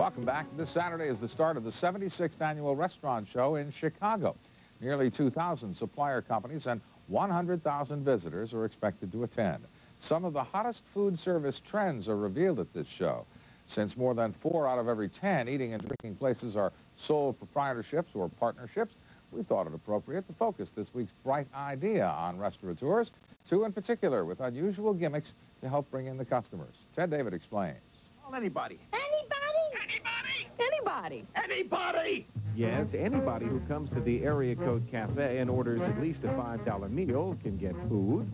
Welcome back. This Saturday is the start of the 76th Annual Restaurant Show in Chicago. Nearly 2,000 supplier companies and 100,000 visitors are expected to attend. Some of the hottest food service trends are revealed at this show. Since more than 4 out of every 10 eating and drinking places are sole proprietorships or partnerships, we thought it appropriate to focus this week's bright idea on restaurateurs, 2 in particular with unusual gimmicks to help bring in the customers. Ted David explains. Well, anybody. Anybody? Anybody! Yes, anybody who comes to the Area Code Cafe and orders at least a $5 meal can get food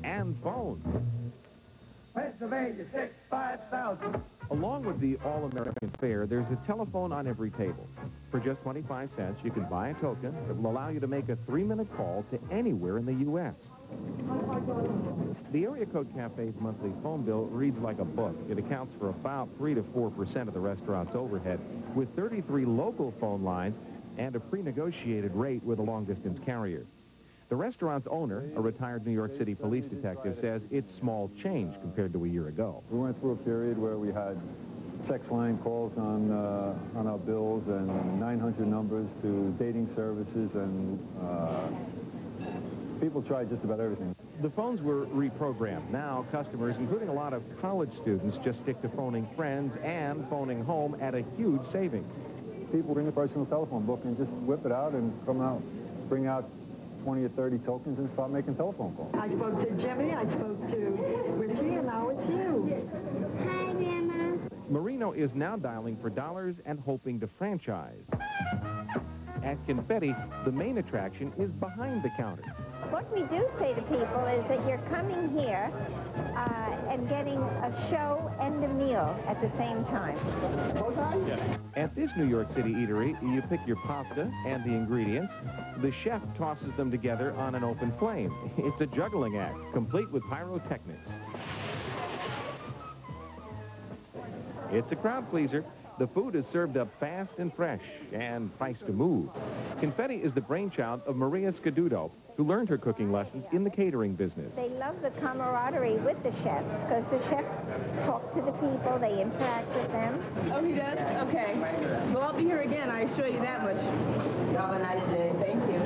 and phones. Pennsylvania 65000. Along with the all-American fare, there's a telephone on every table. For just 25 cents, you can buy a token that will allow you to make a 3-minute call to anywhere in the U.S. The Area Code Cafe's monthly phone bill reads like a book. It accounts for about 3 to 4% of the restaurant's overhead, with 33 local phone lines and a pre-negotiated rate with a long-distance carrier. The restaurant's owner, a retired New York City police detective, says it's small change compared to a year ago. We went through a period where we had sex line calls on our bills and 900 numbers to dating services, and people tried just about everything. The phones were reprogrammed. Now, customers, including a lot of college students, just stick to phoning friends and phoning home at a huge savings. People bring a personal telephone book and just whip it out and come out, bring out 20 or 30 tokens and start making telephone calls. I spoke to Jimmy, I spoke to Richie, and now it's you. Hi, Grandma. Marino is now dialing for dollars and hoping to franchise. At Confetti, the main attraction is behind the counter. What we do say to people is that you're coming here and getting a show and a meal at the same time. At this New York City eatery, you pick your pasta and the ingredients. The chef tosses them together on an open flame. It's a juggling act, complete with pyrotechnics. It's a crowd pleaser. The food is served up fast and fresh and priced to move. Confetti is the brainchild of Maria Scaduto, who learned her cooking lessons in the catering business. They love the camaraderie with the chef because the chef talks to the people, they interact with them. Oh, he does? Okay. Well, I'll be here again, I assure you that much. Have a nice day. Thank you.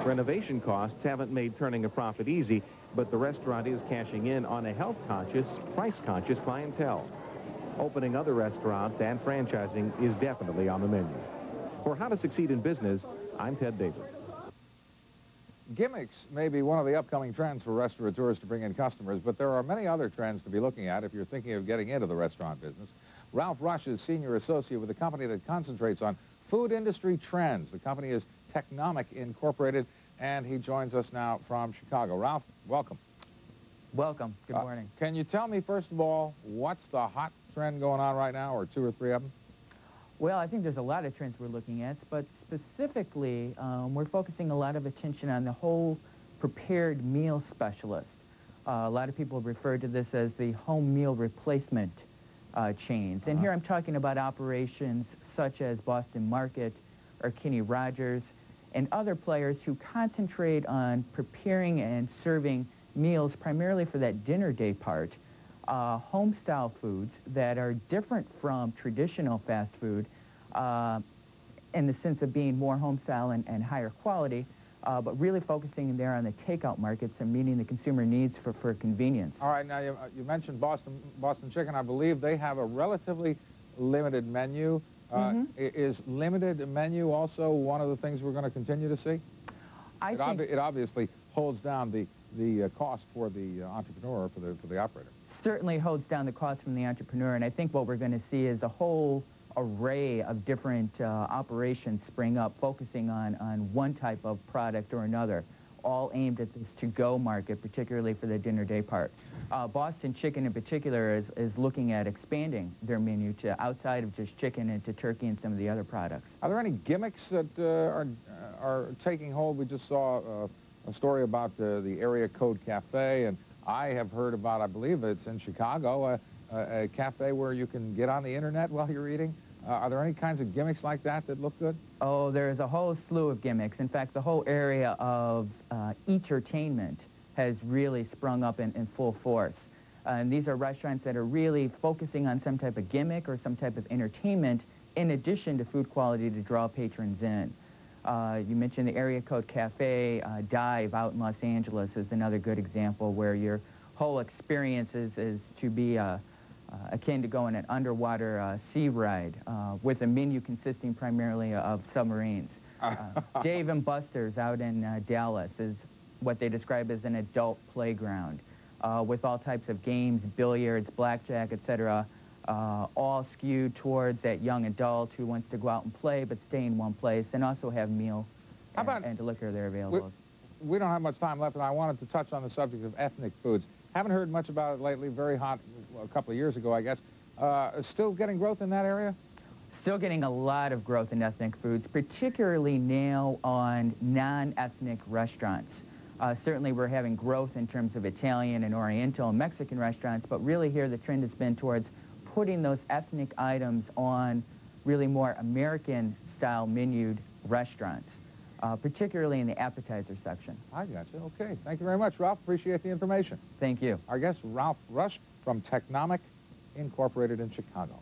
Renovation costs haven't made turning a profit easy, but the restaurant is cashing in on a health-conscious, price-conscious clientele. Opening other restaurants and franchising is definitely on the menu. For How to Succeed in Business, I'm Ted David. Gimmicks may be one of the upcoming trends for restaurateurs to bring in customers, but there are many other trends to be looking at if you're thinking of getting into the restaurant business. Ralph Rush is senior associate with a company that concentrates on food industry trends. The company is Technomic Incorporated, and he joins us now from Chicago. Ralph, welcome. Welcome. Good morning. Can you tell me, first of all, what's the hot trend going on right now, or 2 or 3 of them? Well, I think there's a lot of trends we're looking at, but specifically, we're focusing a lot of attention on the whole prepared meal specialist. A lot of people have referred to this as the home meal replacement chains. And here I'm talking about operations such as Boston Market or Kenny Rogers and other players who concentrate on preparing and serving meals primarily for that dinner day part. Home-style foods that are different from traditional fast food in the sense of being more home-style and higher quality, but really focusing there on the takeout markets and meeting the consumer needs for convenience. All right, now you mentioned Boston Chicken. I believe they have a relatively limited menu. Is limited menu also one of the things we're going to continue to see? It obviously holds down the cost for the entrepreneur, for the operator. Certainly holds down the cost from the entrepreneur, and I think what we're going to see is a whole array of different operations spring up, focusing on one type of product or another, all aimed at this to-go market, particularly for the dinner day part. Boston Chicken in particular is looking at expanding their menu to outside of just chicken into turkey and some of the other products. Are there any gimmicks that are taking hold? We just saw a story about the Area Code Cafe, and I have heard about, I believe it's in Chicago, a cafe where you can get on the internet while you're eating. Are there any kinds of gimmicks like that that look good? Oh, there's a whole slew of gimmicks. In fact, the whole area of entertainment has really sprung up in full force. And these are restaurants that are really focusing on some type of gimmick or some type of entertainment in addition to food quality to draw patrons in. You mentioned the Area Code Cafe. Dive out in Los Angeles is another good example where your whole experience is to be akin to going an underwater sea ride with a menu consisting primarily of submarines. Dave and Buster's out in Dallas is what they describe as an adult playground with all types of games, billiards, blackjack, etc., all skewed towards that young adult who wants to go out and play but stay in one place, and also have meal and liquor there available. We don't have much time left, and I wanted to touch on the subject of ethnic foods. Haven't heard much about it lately. Very hot a couple of years ago, I guess. Still getting growth in that area? Still getting a lot of growth in ethnic foods, particularly now on non-ethnic restaurants. Certainly we're having growth in terms of Italian and Oriental and Mexican restaurants, but really here the trend has been towards putting those ethnic items on really more American-style menued restaurants, particularly in the appetizer section. I got you. Okay. Thank you very much, Ralph. Appreciate the information. Thank you. Our guest, Ralph Rush from Technomic Incorporated in Chicago.